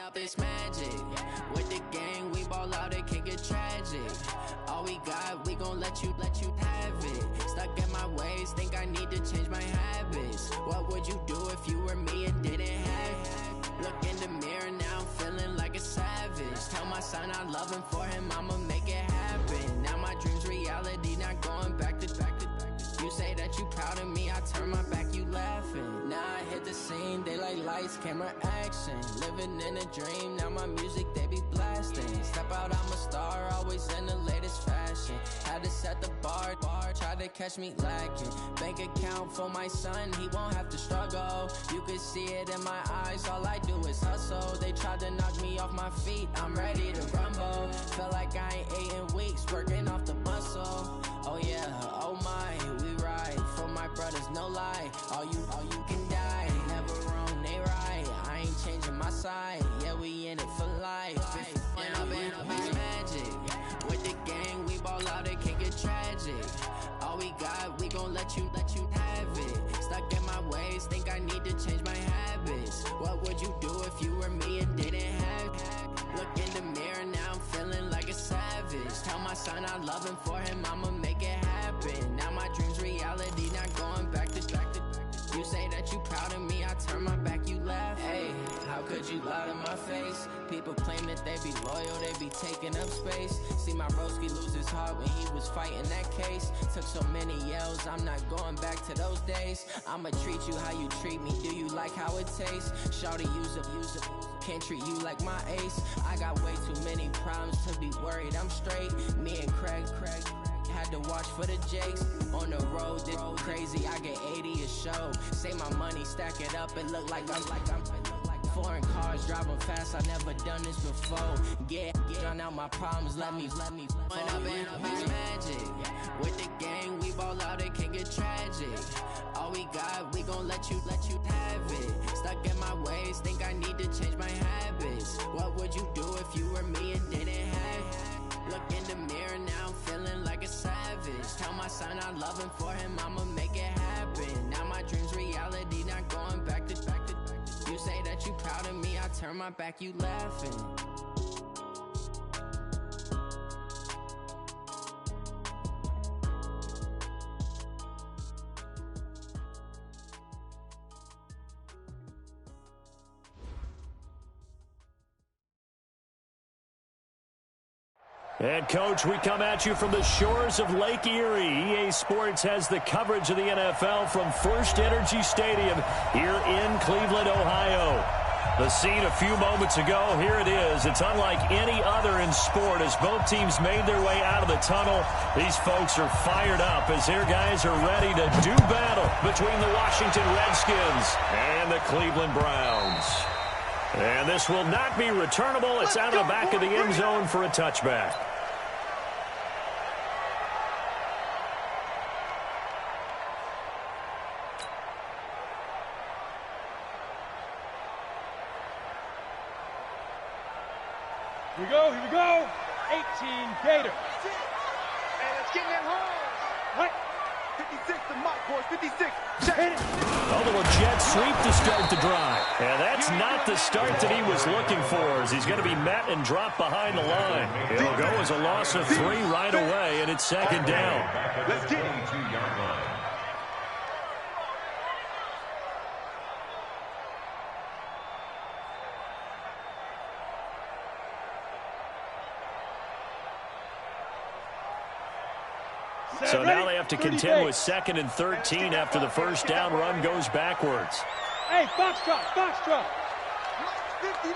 Up this magic. With the gang, we ball out, it can get tragic. All we got, we gon' let you have it. Stuck in my ways, think I need to change my habits. What would you do if you were me and didn't have it? Look in the mirror, now I'm feeling like a savage. Tell my son I love him, for him I'ma make it happen. Now my dream's reality, not going back to. You say that you proud of me, I turn my back, you laughing. Now I hit the scene, they like lights, camera, action. Living in a dream, now my music, they be blasting. Step out, I'm a star, always in the latest fashion. Had to set the bar, try to catch me lacking. Bank account for my son, he won't have to struggle. You can see it in my eyes, all I do is hustle. They tried to knock me off my feet, I'm ready to rumble. Feel like I ain't ate in weeks, working off the muscle. Oh yeah, oh my, we ride for my brothers, no lie. All you can die, never wrong, they right. I ain't changing my side, yeah, we in it for life. When up it's magic. With the gang, we ball out, it can get tragic. All we got, we gon' let you have it. Stuck in my ways, think I need to change my habits. What would you do if you were me and didn't have it? Look in the mirror, now I'm feeling like a savage. Tell my son I love him, for him I'ma make it happen. Now my dream's reality, not going back to. You say that you proud of me, I turn my back, you laugh. Hey, how could you lie to my face? People claim that they be loyal, they be taking up space. See my broski lose his heart when he was fighting that case. Took so many yells, I'm not going back to those days. I'ma treat you how you treat me, do you like how it tastes? Shawty, use up, can't treat you like my ace. I got way too many problems to be worried, I'm straight. Me and Craig had to watch for the Jakes. On the road, this crazy, I get 80 a show. Say my money, stack it up, it look like I'm foreign cars, driving fast, I never done this before. Get on out my problems, let me When up it's magic. With the gang, we ball out, it can get tragic. All we got, we gon' let you have it. Stuck in my ways, think I need to change my habits. What would you do if you were me and didn't have it? Look in the mirror, now I'm feeling like a savage. Tell my son I love him, for him I'ma make it happen. Now my dream's reality, not going back to. You say that you proud of me, I turn my back, you laughing. And, Coach, we come at you from the shores of Lake Erie. EA Sports has the coverage of the NFL from First Energy Stadium here in Cleveland, Ohio. The scene a few moments ago, here it is. It's unlike any other in sport as both teams made their way out of the tunnel. These folks are fired up as their guys are ready to do battle between the Washington Redskins and the Cleveland Browns. And this will not be returnable. It's out of the back of the end zone for a touchback. Here we go. 18 Gator. And it's getting it home. What? 56 to Mike, boys. 56. Hit it. A little jet sweep to start the drive. And that's not the start that he was looking for, as he's going to be met and dropped behind the line. It'll go as a loss of 3 right away, and it's second down. Let's get it. 2-yard line. So now they have to contend with 2nd and 13 after the first down run goes backwards. Hey, Foxtrot. Mike's 59.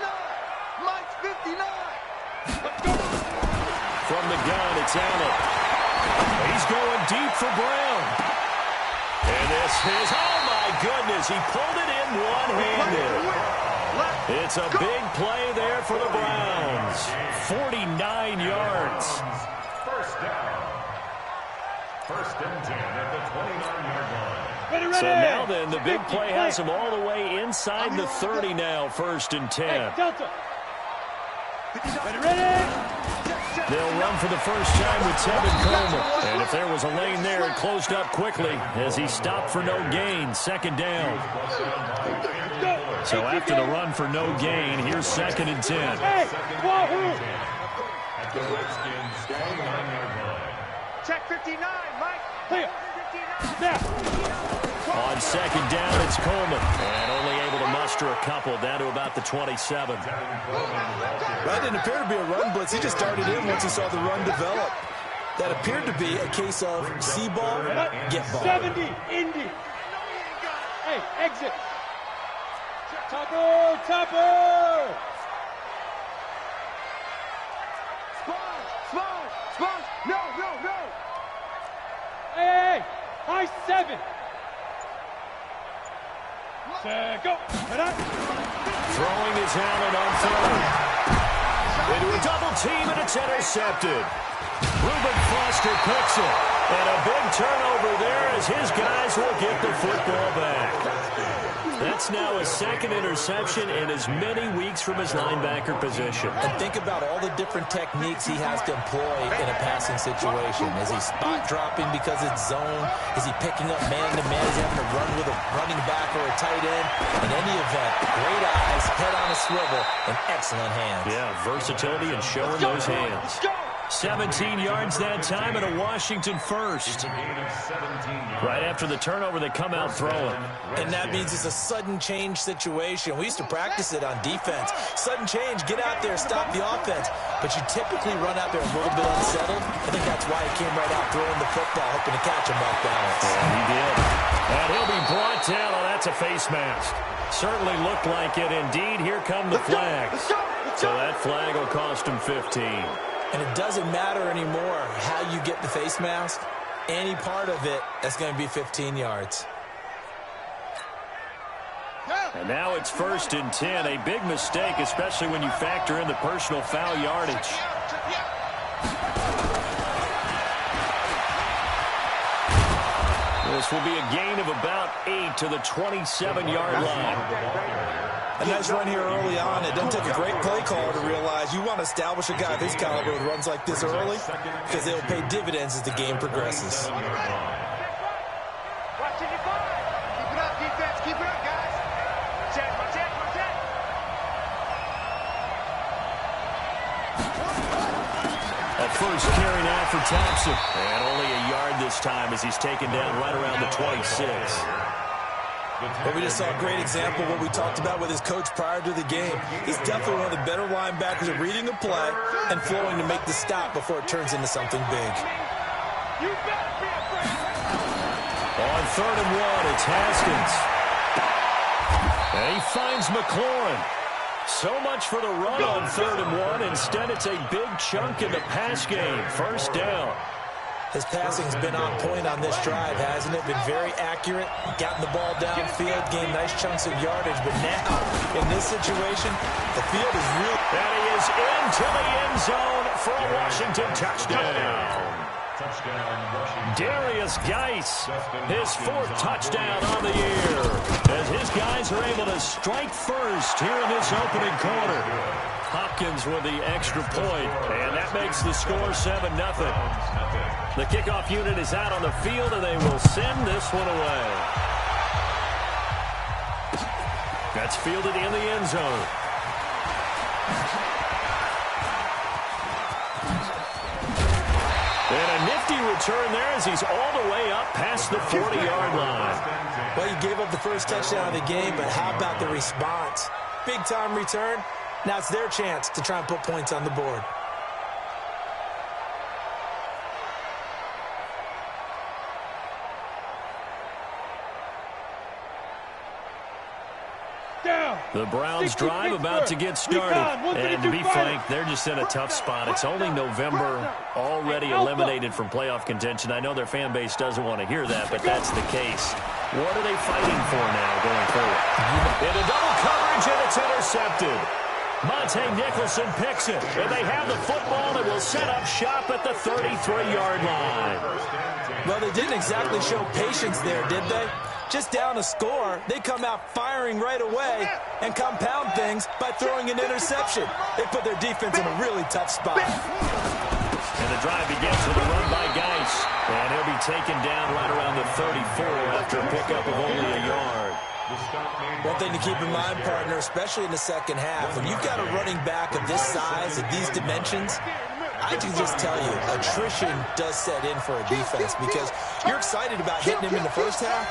Mike's 59. Let's go. From the gun, it's Allen. He's going deep for Brown. And this is, oh my goodness, he pulled it in one-handed. It's a big play there for the Browns. 49 yards. First down. First and 10 at the 29-yard line. Ready. So now then, the big play has him all the way inside the 30 now, 1st and 10. Hey, Delta. Ready. Check. They'll run for the first time with Tevin Coleman. And if there was a lane there, it closed up quickly as he stopped for no gain. Second down. So after the run for no gain, here's 2nd and 10. Hey, wahoo! At the Redskins' 29-yard line. Check 59, Mike. Clear. Snap. On 2nd down, it's Coleman. And only able to muster a couple down to about the 27. That didn't appear to be a run blitz. He just darted in once he saw the run develop. That appeared to be a case of see ball, get ball. 70, Indy. Hey, exit. Topper, Topper. Spawn. No. Hey, high 7. Go. Throwing his Allen on 3rd. Into a double team, and it's intercepted. Reuben Foster picks it. And a big turnover there as his guys will get the football back. That's now a 2nd interception in as many weeks from his linebacker position. And think about all the different techniques he has to employ in a passing situation. Is he spot dropping because it's zone? Is he picking up man-to-man? Is he having to run with a running back or a tight end? In any event, great eyes, head on a swivel, and excellent hands. Yeah, versatility and showing those hands. 17 yards that time and a Washington first. Right after the turnover, they come out throwing. And that means it's a sudden change situation. We used to practice it on defense. Sudden change, get out there, stop the offense. But you typically run out there a little bit unsettled. I think that's why he came right out throwing the football, hoping to catch him off balance. Yeah, he did. And he'll be brought down. Oh, that's a face mask. Certainly looked like it. Indeed, here come the flags. So that flag will cost him 15. And it doesn't matter anymore how you get the face mask. Any part of it, that's going to be 15 yards. And now it's 1st and 10. A big mistake, especially when you factor in the personal foul yardage. This will be a gain of about 8 to the 27-yard line. A nice run here early on. It doesn't take a great play caller to realize you want to establish a guy of his caliber with runs like this early because they will pay dividends as the game progresses. Keep it up, defense. Keep it up, guys. Check. At first carry now for Thompson. And only a yard this time as he's taken down right around the 26. Well, we just saw a great example of what we talked about with his coach prior to the game. He's definitely one of the better linebackers at reading a play and flowing to make the stop before it turns into something big. On 3rd and 1, it's Haskins. And he finds McLaurin. So much for the run on 3rd and 1. Instead, it's a big chunk in the pass game. First down. His passing's been on point on this drive, hasn't it? Been very accurate, gotten the ball downfield, gained nice chunks of yardage. But now, in this situation, the field is real. And he is into the end zone for a Washington touchdown. Darius Geis, his 4th touchdown on the year, as his guys are able to strike first here in this opening quarter. Hopkins with the extra point, and that makes the score 7-0. The kickoff unit is out on the field, and they will send this one away. That's fielded in the end zone. And a nifty return there as he's all the way up past the 40-yard line. Well, you gave up the first touchdown of the game, but how about the response? Big-time return. Now it's their chance to try and put points on the board. The Browns drive about to get started. And to be frank, they're just in a tough spot. It's only November, already eliminated from playoff contention. I know their fan base doesn't want to hear that, but that's the case. What are they fighting for now going forward? Into double coverage, and it's intercepted. Monte Nicholson picks it, and they have the football that will set up shop at the 33-yard line. Well, they didn't exactly show patience there, did they? Just down a score, they come out firing right away and compound things by throwing an interception. They put their defense in a really tough spot. the drive begins with a run by Geis. And he'll be taken down right around the 34 after a pickup of only a yard. One thing to keep in mind, partner, especially in the second half, when you've got a running back of this size, of these dimensions, I can just tell you, attrition does set in for a defense because you're excited about hitting him in the first half,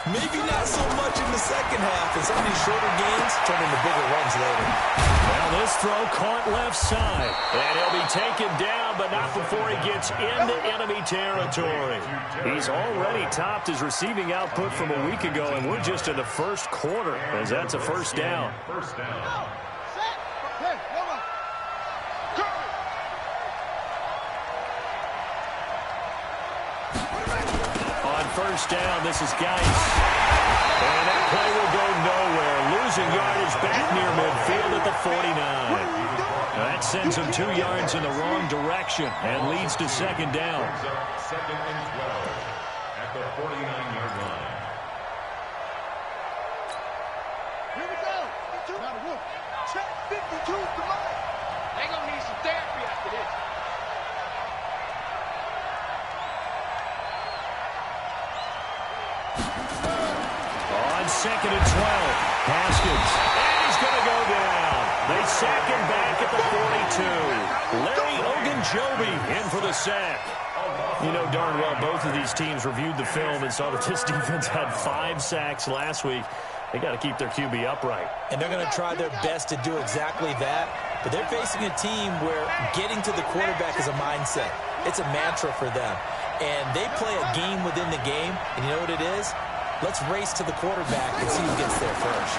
maybe not so much in the second half, and some of these shorter gains turn into bigger runs later. Well, this throw caught left side, and he'll be taken down, but not before he gets into enemy territory. He's already topped his receiving output from a week ago, and we're just in the first quarter, as that's a first down. First down, this is Geis. And that play will go nowhere. Losing yardage back near midfield at the 49. That sends him 2 yards in the wrong direction and leads to second down. Second and 12 at the 49-yard line. Here we go. 52. Check 52. Come on. They're going to need some therapy after this. On second and 12, Haskins. And he's going to go down. They sack him back at the 42. Larry Ogunjobi in for the sack. You know darn well both of these teams reviewed the film and saw that this defense had 5 sacks last week. They got to keep their QB upright. And they're going to try their best to do exactly that. But they're facing a team where getting to the quarterback is a mindset. It's a mantra for them. And they play a game within the game. And you know what it is? Let's race to the quarterback and see who gets there first.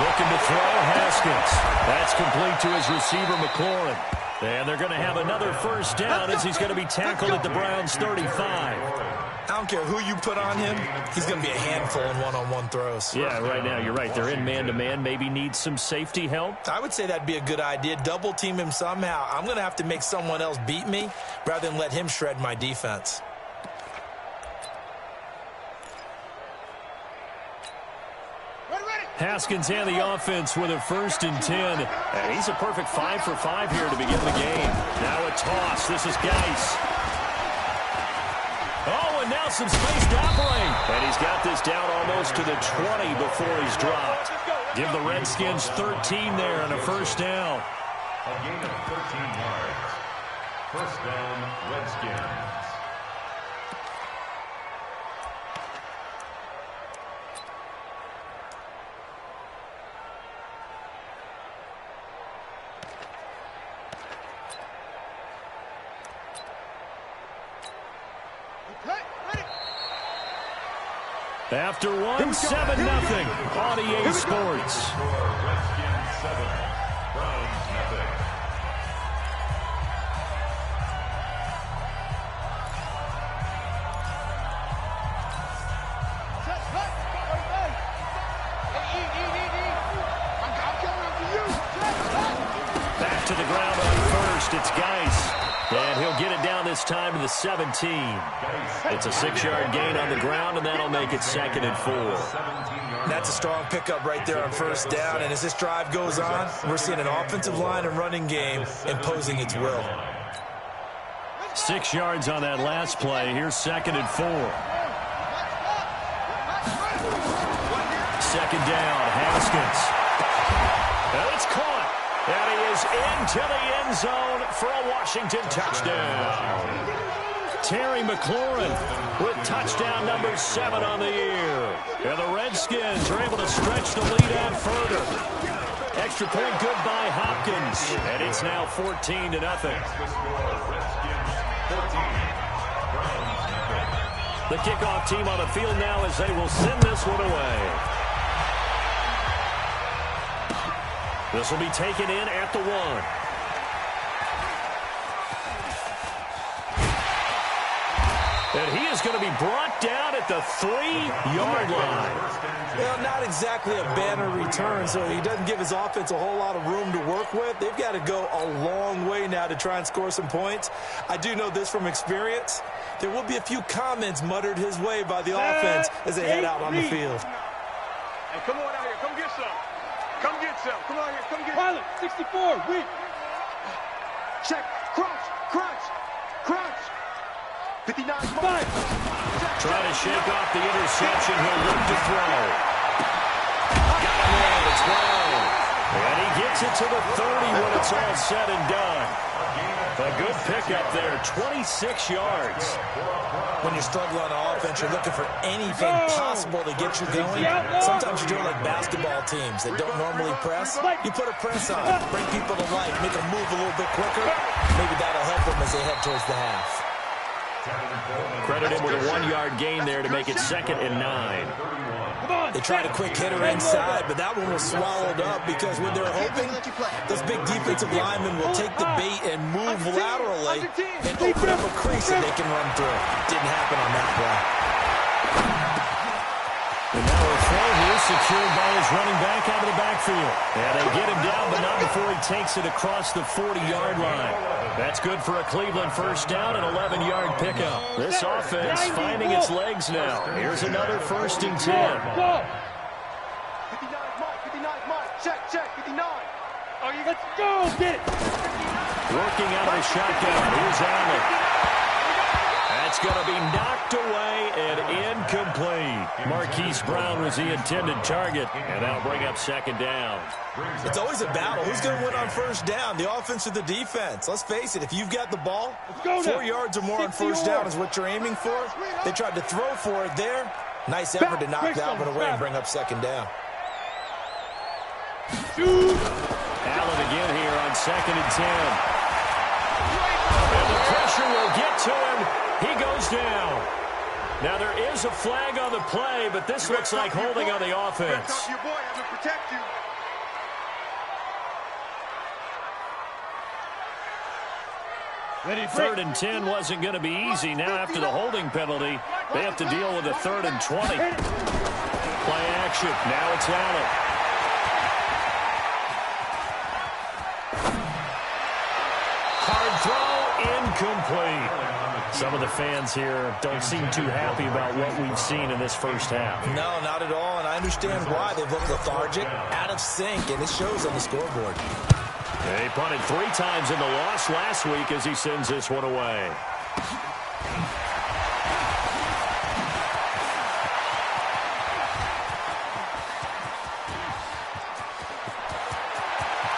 Looking to throw, Haskins. That's complete to his receiver, McLaurin. And they're going to have another first down as he's going to be tackled at the Browns' 35. I don't care who you put on him. He's going to be a handful in one-on-one throws. Yeah, right now, you're right. They're in man-to-man. Maybe need some safety help. I would say that'd be a good idea. Double team him somehow. I'm going to have to make someone else beat me rather than let him shred my defense. Haskins and the offense with a 1st and 10. And he's a perfect 5 for 5 here to begin the game. Now a toss. This is Geis. Oh, and now some space to operate. And he's got this down almost to the 20 before he's dropped. Give the Redskins 13 there and a first down. A gain of 13 yards. First down, Redskins. After 1, 7-0 on EA Sports. Redskins 7, Browns nothing. Back to the ground on first. It's Geis. And he'll get it down this time to the 17. It's a 6-yard gain on the ground, and that'll make it 2nd and 4. That's a strong pickup right there on first down. And as this drive goes on, we're seeing an offensive line and running game imposing its will. 6 yards on that last play. Here's 2nd and 4. 2nd down, Haskins. And it's caught. And he is into the end zone for a Washington touchdown. Terry McLaurin with touchdown number 7 on the year. And the Redskins are able to stretch the lead out further. Extra point good by Hopkins. And it's now 14-0. The kickoff team on the field now as they will send this one away. This will be taken in at the 1. And he is going to be brought down at the 3-yard line. Well, not exactly a banner return, so he doesn't give his offense a whole lot of room to work with. They've got to go a long way now to try and score some points. I do know this from experience. There will be a few comments muttered his way by the offense as they head out on the field. Hey, come on out here. Come get some. Come get some. Come on here. Come get some. Pilot, 64, weak. Check. Cross. Crunch. Crunch. 59. Trying to shake off the interception. He'll look to throw. Got him in. It's well. And he gets it to the 30 when it's all said and done. A good pickup there, 26 yards. When you're struggling on offense, you're looking for anything possible to get you going. Sometimes you're doing like basketball teams that don't normally press. You put a press on, bring people to life, make them move a little bit quicker. Maybe that'll help them as they head towards the half. Credit him with a 1-yard gain there to make it 2nd and 9. They tried a quick hitter inside, but that one was swallowed up because when they're hoping, those big defensive linemen will take the bait and move laterally and open up a crease that they can run through. Didn't happen on that play. And now a throw here secured by his running back out of the backfield. And they get him down, but not before he takes it across the 40-yard line. That's good for a Cleveland first down and 11-yard pickup. This offense finding its legs now. Here's another 1st and 10. 59 Mike. Check, 59. Oh, you let's go, get it. Working out of the shotgun. Here's Allen. That's going to be knocked away and incomplete. Marquise Brown was the intended target, and that'll bring up 2nd down. It's always a battle. Who's going to win on first down, the offense or the defense? Let's face it, if you've got the ball, 4 yards or more on first down is what you're aiming for. They tried to throw for it there. Nice effort to knock that one away and bring up 2nd down. Allen again here on 2nd and 10. And the pressure will get to him. He goes down. Now there is a flag on the play, but this looks like holding on the offense. Your boy has to protect you. Third and 10 wasn't going to be easy. Now after the holding penalty, they have to deal with a 3rd and 20. Play action. Now it's Allen. Hard throw, incomplete. Some of the fans here don't seem too happy about what we've seen in this first half. No, not at all, and I understand why. They've looked lethargic, out of sync, and it shows on the scoreboard. They punted 3 times in the loss last week as he sends this one away.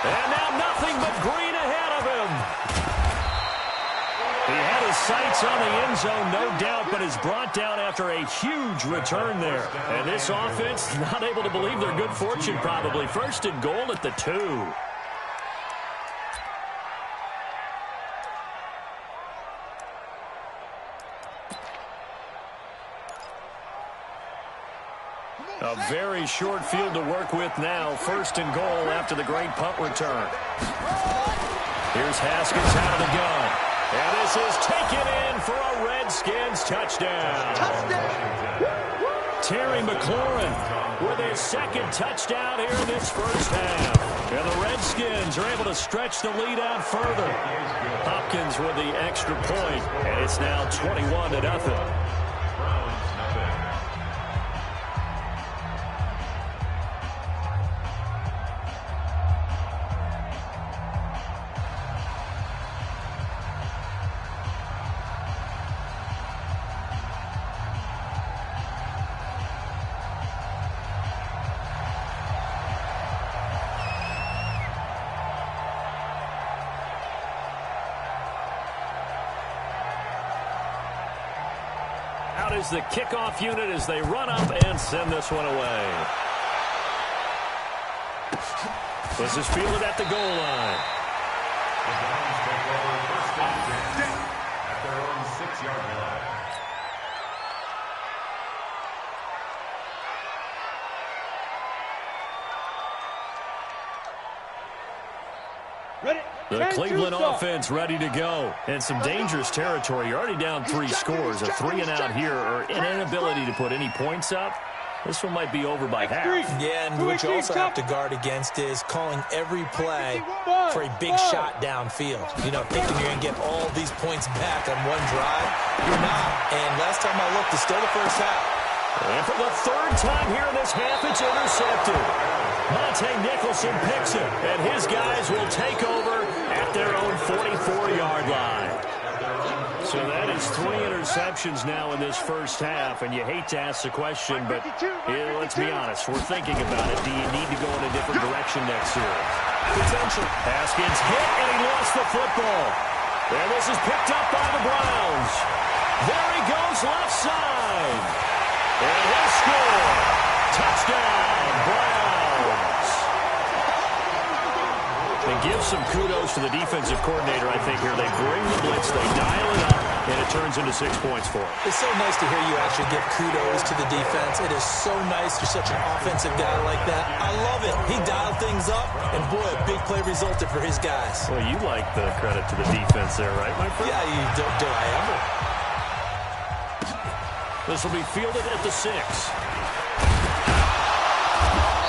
And now nothing but green ahead of him. He had his sights on the end zone, no doubt, but is brought down after a huge return there. And this offense not able to believe their good fortune probably. 1st and goal at the 2. A very short field to work with now. 1st and goal after the great punt return. Here's Haskins out of the gun. And this is taken in for a Redskins touchdown. Terry McLaurin with his 2nd touchdown here in this first half. And the Redskins are able to stretch the lead out further. Hopkins with the extra point, and it's now 21-0. Out is the kickoff unit as they run up and send this one away. This is fielded at the goal line. The Browns take over 1st and 10 at their own 6-yard line. The Cleveland offense ready to go. And some dangerous territory. You're already down 3 scores. A 3 and out here or an inability to put any points up. This one might be over by half. Yeah, and what you also have to guard against is calling every play for a big shot downfield. You know, thinking you're going to get all these points back on one drive. You're not. And last time I looked, it's still the first half. And for the 3rd time here in this half, it's intercepted. Monte Nicholson picks it, and his guys will take over at their own 44-yard line. So that is 3 interceptions now in this first half, and you hate to ask the question, but let's be honest, we're thinking about it. Do you need to go in a different direction next series? Potential. Haskins hit, and he lost the football. And this is picked up by the Browns. There he goes left side. And he'll score. Touchdown, Browns. And give some kudos to the defensive coordinator, I think, here. They bring the blitz, they dial it up, and it turns into 6 points for them. It's so nice to hear you actually give kudos to the defense. It is so nice you're such an offensive guy like that. I love it. He dialed things up, and boy, a big play resulted for his guys. Well, you like the credit to the defense there, right, my friend? Yeah, you do I ever. This will be fielded at the 6.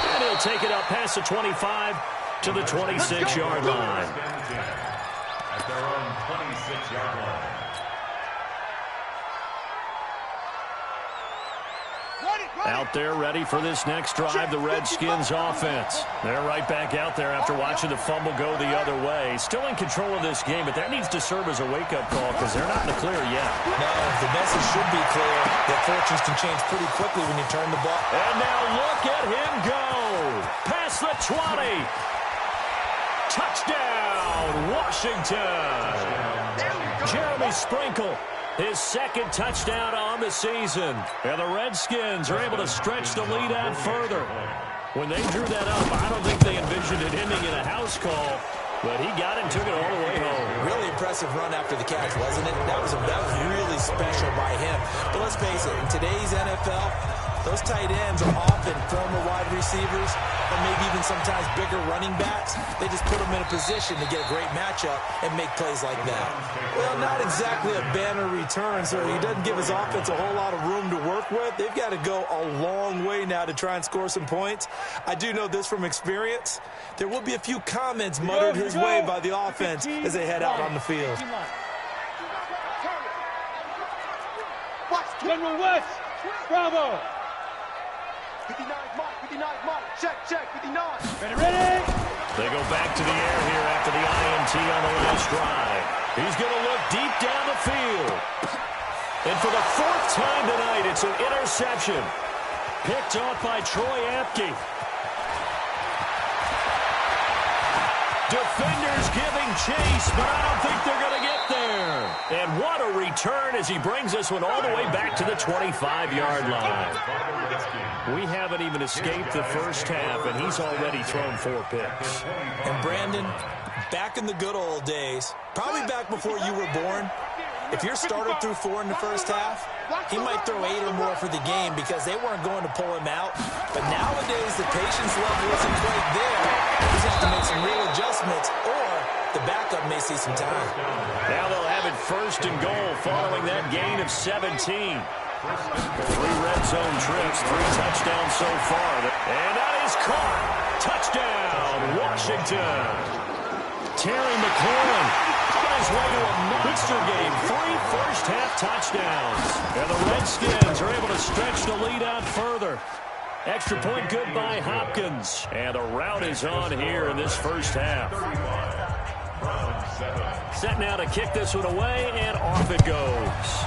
And he'll take it up past the 25 to the 26-yard line. At their own 26-yard line. Out there ready for this next drive, the Redskins offense. They're right back out there after watching the fumble go the other way. Still in control of this game, but that needs to serve as a wake-up call because they're not in the clear yet. No, the message should be clear that fortunes can change pretty quickly when you turn the ball. And now look at him go. Past the 20. Touchdown, Washington. Jeremy Sprinkle, his second touchdown on the season. And the Redskins are able to stretch the lead out further. When they drew that up, I don't think they envisioned it ending in a house call, but he got it and took it all the way home. Really impressive run after the catch, wasn't it? That was really special by him. But let's face it, in today's NFL, those tight ends are often former wide receivers or maybe even sometimes bigger running backs. They just put them in a position to get a great matchup and make plays like that. Well, not exactly a banner return, so he doesn't give his offense a whole lot of room to work with. They've got to go a long way now to try and score some points. I do know this from experience. There will be a few comments muttered his way by the offense as they head out on the field. General West, bravo. 59 mark, 59 mark, check, 59. Ready? They go back to the air here after the INT on the last drive. He's going to look deep down the field. And for the 4th time tonight, it's an interception. Picked off by Troy Apke. Defenders giving chase, but I don't think they're going to get there. And what a return as he brings this one all the way back to the 25-yard line. We haven't even escaped the first half, and he's already thrown 4 picks. And Brandon, back in the good old days, probably back before you were born, if your starter threw 4 in the first half, he might throw 8 or more for the game because they weren't going to pull him out. But nowadays, the patience level isn't quite there. He's going to have to make some real adjustments, or the backup may see some time. Now they'll have it 1st and goal following that gain of 17. 3 red zone trips, 3 touchdowns so far. And that is caught. Touchdown, Washington. Terry McLaurin on his way to a monster game. 3 first-half touchdowns. And the Redskins are able to stretch the lead out further. Extra point good by Hopkins. And the rout is on here in this first half. Set now to kick this one away, and off it goes.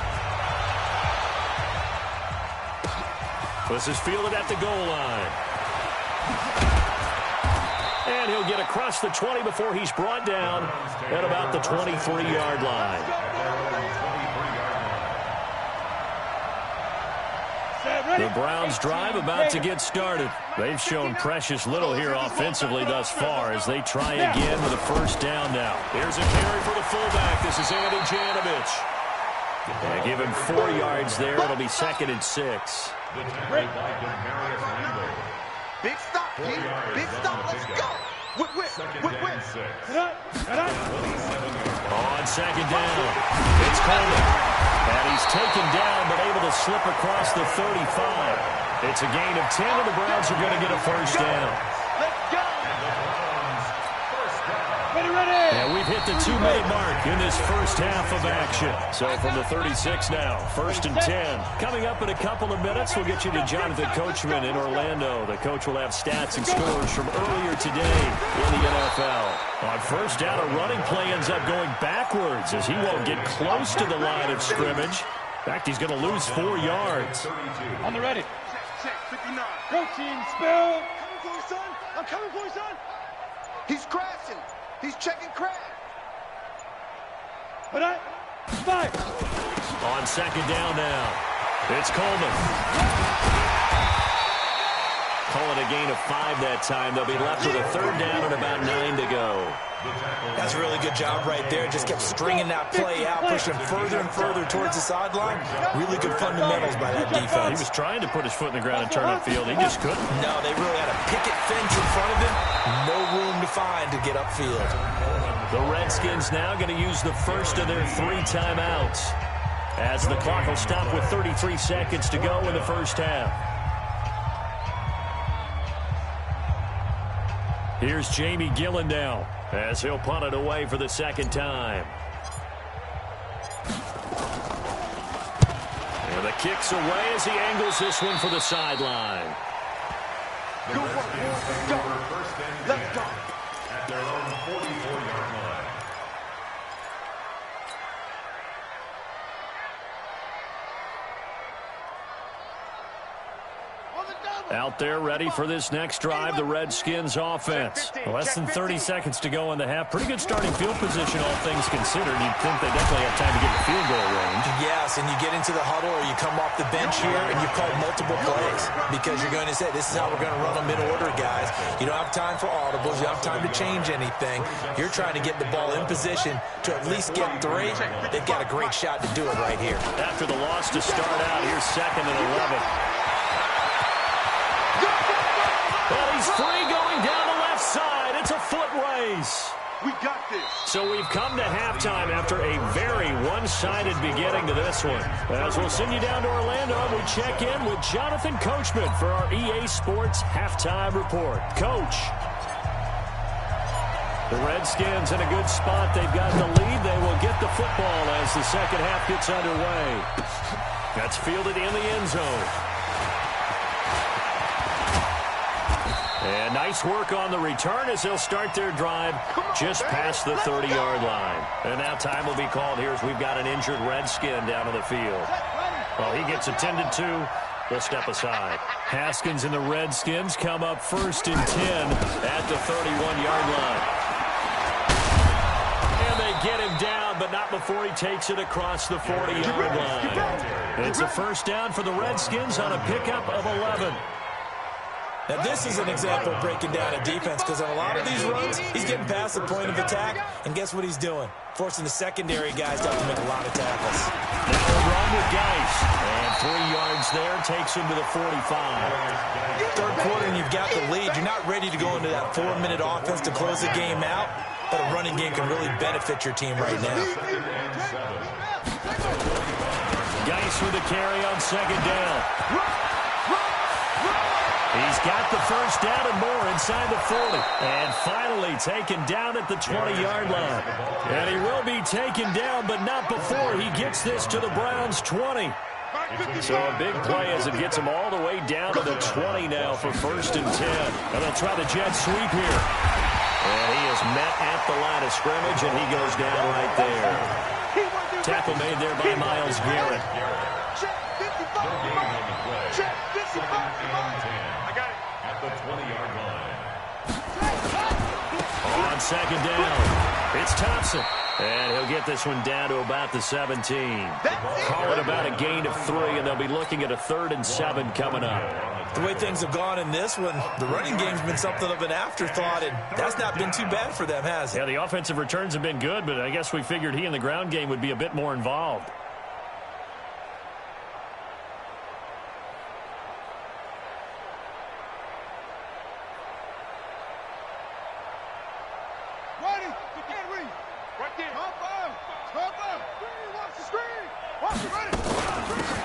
This is fielded at the goal line. And he'll get across the 20 before he's brought down at about the 23-yard line. The Browns drive about to get started. They've shown precious little here offensively thus far as they try again with a first down now. Here's a carry for the fullback. This is Andy Janovich. And give him 4 yards there. It'll be 2nd and 6. Big stop, Keith. Big stop. Let's go. Whip. On 2nd down, it's Coleman. And he's taken down but able to slip across the 35. It's a gain of 10, and the Browns are going to get a first down. Let's go. And we've hit the 2-minute mark in this first half of action. So from the 36 now, 1st and 10. Coming up in a couple of minutes, we'll get you to Jonathan Coachman in Orlando. The coach will have stats and scores from earlier today in the NFL. On first down, a running play ends up going backwards as he won't get close to the line of scrimmage. In fact, he's going to lose 4 yards. On the ready. Check, 59. Go team, spell. Coming for you, son. I'm coming for you, son. He's crashing. He's checking crash. But five. On second down now, it's Coleman. Call it a gain of 5 that time. They'll be left with a 3rd down and about 9 to go. That's a really good job right there. Just kept stringing that play out, pushing further and further towards the sideline. Really good fundamentals by that defense. He was trying to put his foot in the ground and turn upfield. He just couldn't. No, they really had a picket fence in front of him. No room to find to get upfield. The Redskins now going to use the first of their 3 timeouts as the clock will stop with 33 seconds to go in the first half. Here's Jamie Gillen now as he'll punt it away for the 2nd time. And the kick's away as he angles this one for the sideline. Go, go. Let's go. At their own 44-yard line. Out there ready for this next drive, the Redskins offense. Less than 30 seconds to go in the half. Pretty good starting field position, all things considered. You'd think they definitely have time to get in field goal range. Yes, and you get into the huddle or you come off the bench here and you call multiple plays because you're going to say, this is how we're going to run them in order, guys. You don't have time for audibles. You don't have time to change anything. You're trying to get the ball in position to at least get 3. They've got a great shot to do it right here. After the loss to start out, here's 2nd and 11. Well, he's free going down the left side. It's a foot race. We got this. So we've come to halftime after a very one-sided beginning to this one. As we'll send you down to Orlando, we check in with Jonathan Coachman for our EA Sports Halftime Report. Coach. The Redskins in a good spot. They've got the lead. They will get the football as the second half gets underway. That's fielded in the end zone. And nice work on the return as they'll start their drive just past the 30-yard line. And now time will be called here as we've got an injured Redskin down on the field. Well, he gets attended to. We'll step aside. Haskins and the Redskins come up 1st and 10 at the 31-yard line. And they get him down, but not before he takes it across the 40-yard line. It's a 1st down for the Redskins on a pickup of 11. Now, this is an example of breaking down a defense because on a lot of these runs, he's getting past the point of attack, and guess what he's doing? Forcing the secondary guys to have to make a lot of tackles. Now a run with Geis, and 3 yards there takes him to the 45. 3rd quarter, and you've got the lead. You're not ready to go into that 4-minute offense to close the game out, but a running game can really benefit your team right now. Geis with a carry on 2nd down. He's got the 1st down and more inside the 40. And finally taken down at the 20-yard line. And he will be taken down, but not before he gets this to the Browns' 20. So a big play as it gets him all the way down to the 20 now for 1st and 10. And they'll try the jet sweep here. And he is met at the line of scrimmage, and he goes down right there. Tackle made there by Myles Garrett. The 20-yard line. On 2nd down, it's Thompson. And he'll get this one down to about the 17. Call it about a gain of 3, and they'll be looking at a 3rd and 7 coming up. The way things have gone in this one, the running game's been something of an afterthought, and that's not been too bad for them, has it? Yeah, the offensive returns have been good, but I guess we figured he in the ground game would be a bit more involved. Right there. Top up. Watch the screen. Watch it. Ready.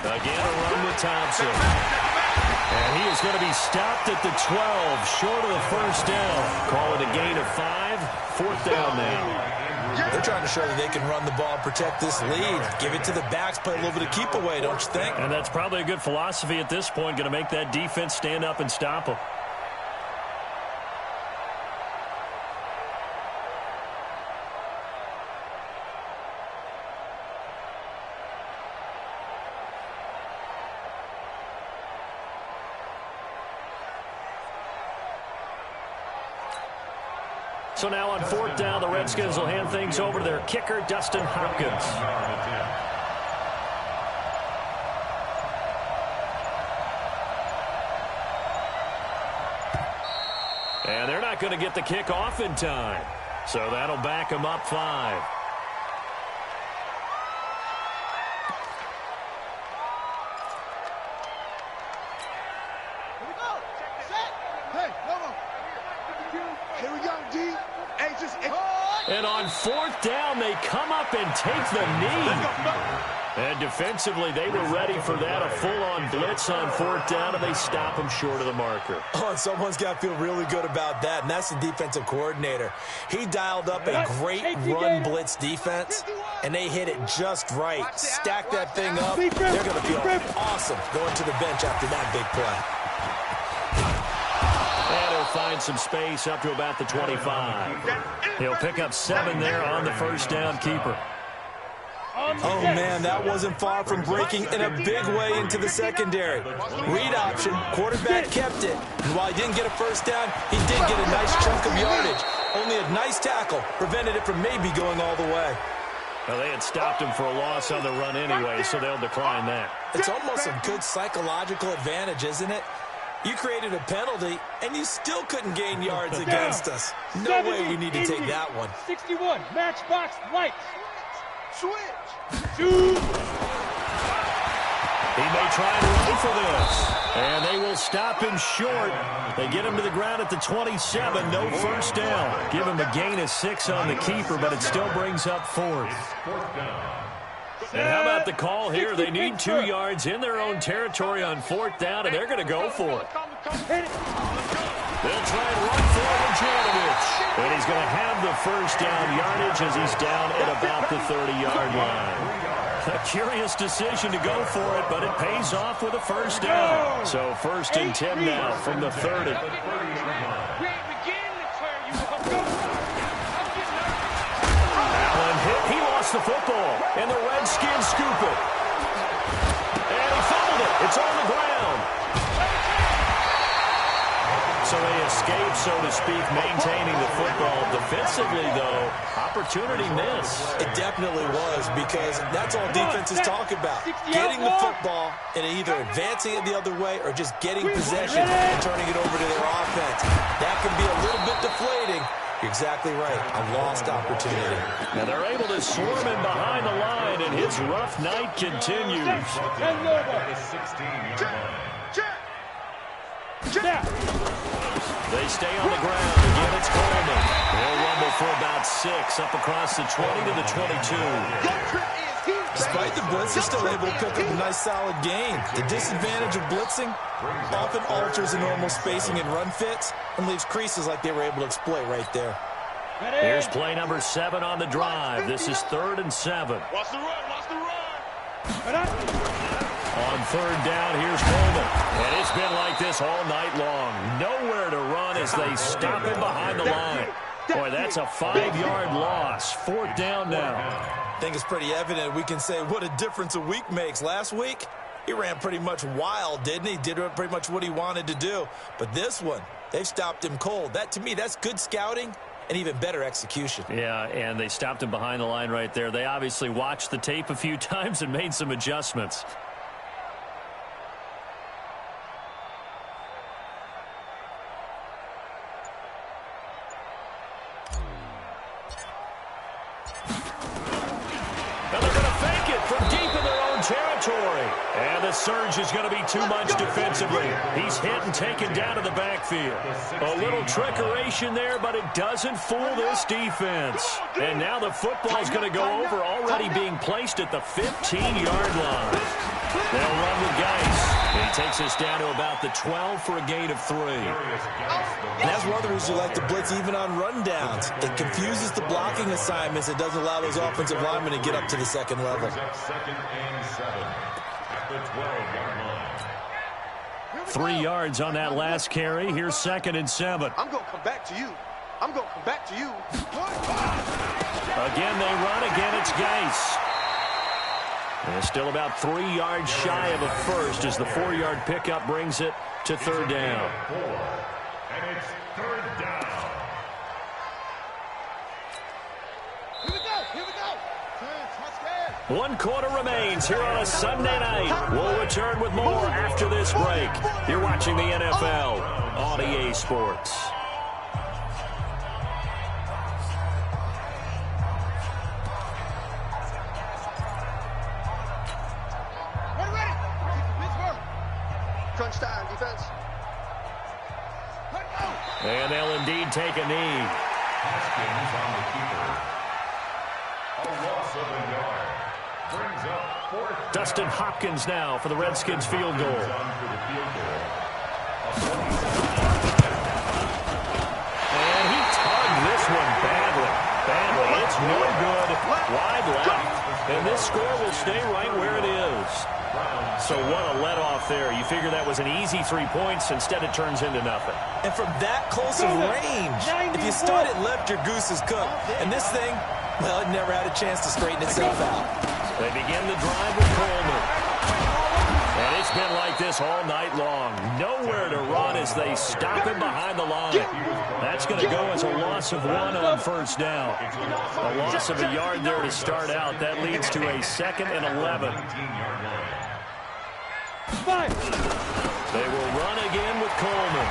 Again, a run with Thompson. And he is going to be stopped at the 12, short of the first down. Call it a gain of 5, 4th down now. They're trying to show that they can run the ball and protect this lead. Give it to the backs, play a little bit of keep away, don't you think? And that's probably a good philosophy at this point, going to make that defense stand up and stop them. So now on 4th down, the Redskins will hand things over to their kicker, Dustin Hopkins. And they're not going to get the kick off in time. So that'll back them up 5. And on 4th down, they come up and take the knee. And defensively, they were ready for that, a full-on blitz on 4th down, and they stop them short of the marker. Oh, and someone's got to feel really good about that, and that's the defensive coordinator. He dialed up a great run blitz defense, and they hit it just right. Stack that thing up. They're going to feel awesome going to the bench after that big play. And he'll find some space up to about the 25. He'll pick up 7 there on the first down keeper. Oh, man, that wasn't far from breaking in a big way into the secondary. Read option, quarterback kept it. And while he didn't get a first down, he did get a nice chunk of yardage. Only a nice tackle prevented it from maybe going all the way. Well, they had stopped him for a loss on the run anyway, so they'll decline that. It's almost a good psychological advantage, isn't it? You created a penalty, and you still couldn't gain yards against us. No way we need to take that one. 61, matchbox lights. Switch. Shoot. He may try and run for this. And they will stop him short. They get him to the ground at the 27. No first down. Give him a gain of 6 on the keeper, but it still brings up 4th. And how about the call here? They need 2 yards in their own territory on 4th down, and they're going to go for it. They'll try and run for it with Janovich. And he's going to have the first down yardage as he's down at about the 30-yard line. A curious decision to go for it, but it pays off with a first down. So 1st and 10 now from the 30. Allen hit. He lost the football, and the Redskins scoop it. And he fumbled it. It's on the ground. So they escape, so to speak, maintaining the football. Defensively, though, opportunity miss. It definitely was, because that's all defenses talk about. Getting the football and either advancing it the other way or just getting possession and turning it over to their offense. That can be a little bit deflating. You're exactly right. A lost opportunity. Now they're able to swarm him behind the line, and his rough night continues. They stay on the ground. Again, it's Coleman. He'll rumble for about 6 up across the 20 to the 22. Despite the blitz, he's still able to pick up a nice solid gain. The disadvantage of blitzing often alters the normal spacing and run fits and leaves creases like they were able to exploit right there. Here's play number 7 on the drive. This is 3rd and 7. Watch the run, watch the run. On 3rd down, here's Coleman. And it's been like this all night long. Nowhere to run as they stop him behind the line. Boy, that's a 5-yard loss. 4th down now. I think it's pretty evident we can say what a difference a week makes. Last week, he ran pretty much wild, didn't he? Did pretty much what he wanted to do. But this one, they've stopped him cold. That, to me, that's good scouting and even better execution. Yeah, and they stopped him behind the line right there. They obviously watched the tape a few times and made some adjustments. And the surge is going to be too much defensively. He's hit and taken down to the backfield. A little trickeration there, but it doesn't fool this defense. And now the football is going to go over, already being placed at the 15-yard line. They'll run with Geis. He takes us down to about the 12 for a gain of 3. And that's one of the reasons you like to blitz even on rundowns. It confuses the blocking assignments. It doesn't allow those offensive linemen to get up to the second level. 2nd and 7 at the 12-yard line. 3 yards on that last carry. Here's 2nd and 7. I'm going to come back to you. I'm going to come back to you. Again, they run. Again, it's Geis. And still about 3 yards shy of a first as the 4-yard pickup brings it to 3rd down. 4, and it's 3rd down. Here we go. Here we go. 1 quarter remains here on a Sunday night. We'll return with more after this break. You're watching the NFL on EA Sports. Crunch time, defense. And they'll indeed take a knee. Haskins on the keeper. A loss of a yard. Brings up 4th down. Dustin Hopkins now for the Redskins field goal. On for the field goal. And he tugged this one badly. It's no good. Wide left. And this score will stay right where it is. So what a let-off there. You figure that was an easy 3 points. Instead, it turns into nothing. And from that close of range, if you start it left, your goose is cooked. And this thing, well, it never had a chance to straighten itself out. They begin the drive with Coleman. And it's been like this all night long. Nowhere to run as they stop him behind the line. That's going to go as a loss of 1 on 1st down. A loss of a yard there to start out. That leads to a 2nd and 11. They will run again with Coleman.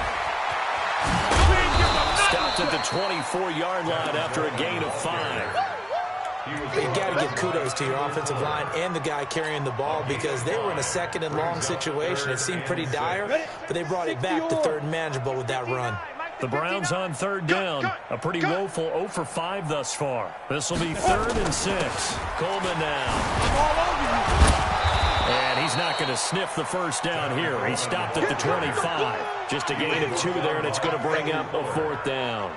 Stopped at the 24-yard line after a gain of 5. You got to give kudos to your offensive line and the guy carrying the ball because they were in a 2nd and long situation. It seemed pretty dire, but they brought it back to 3rd and manageable with that run. The Browns on 3rd down. A pretty woeful 0 for 5 thus far. This will be 3rd and 6. Coleman now. And he's not going to sniff the 1st down here. He stopped at the 25. Just a gain of 2 there, and it's going to bring up a 4th down.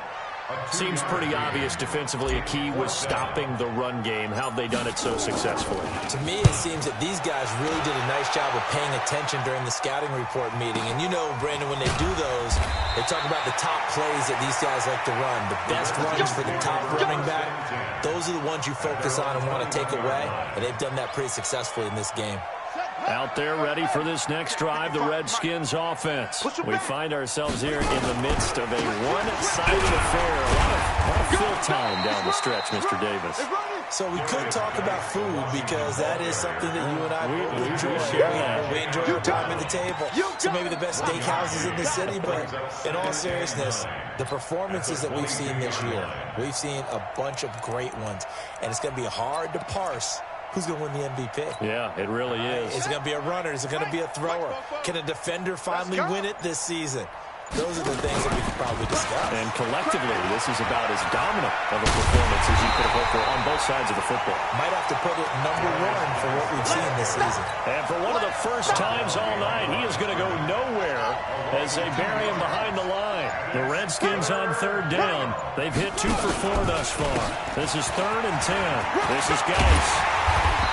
Seems pretty obvious defensively a key was stopping the run game. How have they done it so successfully? To me, it seems that these guys really did a nice job of paying attention during the scouting report meeting. And you know, Brandon, when they do those, they talk about the top plays that these guys like to run. The best runs for the top running back, those are the ones you focus on and want to take away. And they've done that pretty successfully in this game. Out there ready for this next drive, the Redskins offense. We find ourselves here in the midst of a one-sided affair. A lot of fill time down the stretch, Mr. Davis. So we could talk about food because that is something that you and I we enjoy. share that. We enjoy our time at the table. So maybe the best steakhouses in the city, but in all seriousness, the performances that we've seen this year, we've seen a bunch of great ones, and it's going to be hard to parse who's going to win the MVP. Yeah, it really is. Is it going to be a runner? Is it going to be a thrower? Can a defender finally win it this season? Those are the things that we could probably discuss. And collectively, this is about as dominant of a performance as you could have hoped for on both sides of the football. Might have to put it #1 for what we've seen this season. And for one of the first times all night, he is going to go nowhere as they bury him behind the line. The Redskins on 3rd down. They've hit 2 for 4 thus far. This is 3rd and 10. This is Geis.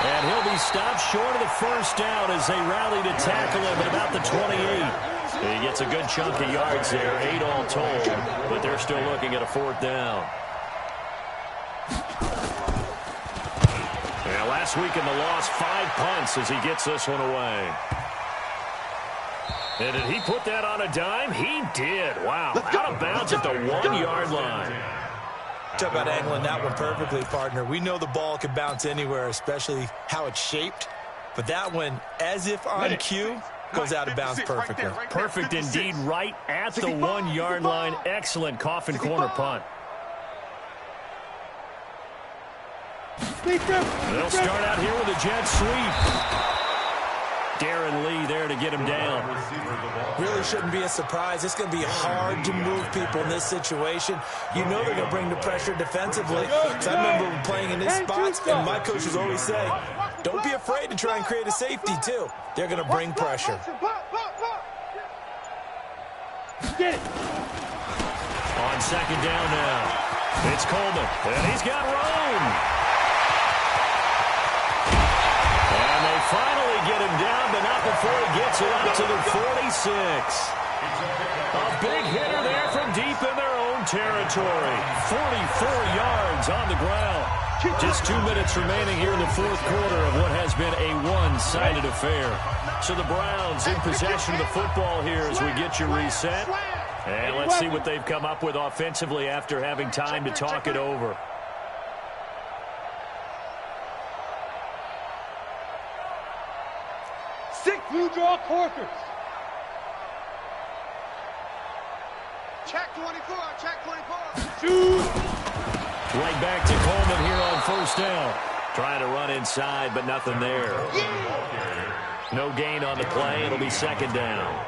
And he'll be stopped short of the 1st down as they rally to tackle him at about the 28. He gets a good chunk of yards there, 8 all told, but they're still looking at a 4th down. Yeah, last week in the loss, 5 punts as he gets this one away. And did he put that on a dime? He did. Wow, out of bounds at the 1-yard line. Talk about angling that one perfectly, partner. We know the ball can bounce anywhere, especially how it's shaped. But that one, as if on cue, goes out of bounds perfectly. Perfect indeed, right at the 1-yard line. Excellent coffin corner punt. They'll start out here with a jet sweep. Darren Lee there to get him down. Really shouldn't be a surprise. It's going to be hard to move people in this situation. You know they're going to bring the pressure defensively. So I remember playing in these spots, and my coaches always say, Don't be afraid to try and create a safety, too. They're going to bring pressure. Get it. On second down now, it's Coleman, and he's got room. And they finally get him down, but not before he gets it up to the 46. A big hitter there from deep in their own territory. 44 yards on the ground. Just 2 minutes remaining here in the fourth quarter of what has been a one-sided affair. So the Browns in possession of the football here as we get you reset. And let's see what they've come up with offensively after having time to talk it over. You draw corkers. Check 24, check 24. Shoot. Right back to Coleman here on first down. Trying to run inside, but nothing there. No gain on the play. It'll be second down.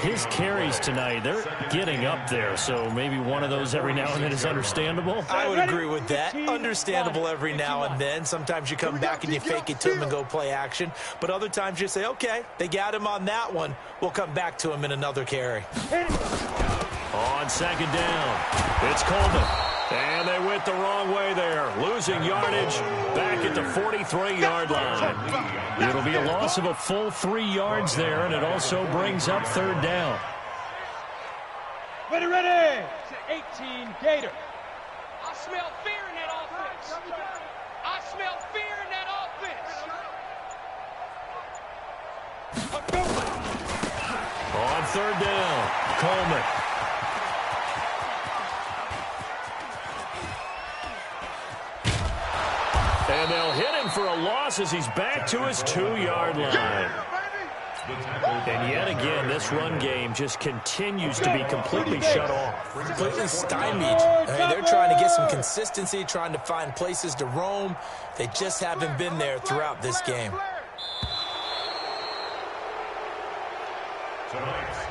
His carries tonight, they're getting up there, so maybe one of those every now and then is understandable. I would agree with that. Understandable every now and then. Sometimes you come back and you fake it to him and go play action. But other times you say, okay, they got him on that one. We'll come back to him in another carry. On second down, it's Coleman. And they went the wrong way there. Losing yardage back at the 43-yard line. It'll be a loss of a full 3 yards there, and it also brings up third down. Ready, ready. 18, Gator. I smell fear in that offense. I smell fear in that offense. On third down, Coleman. And they'll hit him for a loss as he's back to his 2-yard line. And yet again, this run game just continues to be completely shut off. Completely stymied. I mean, they're trying to get some consistency, trying to find places to roam. They just haven't been there throughout this game. Tonight's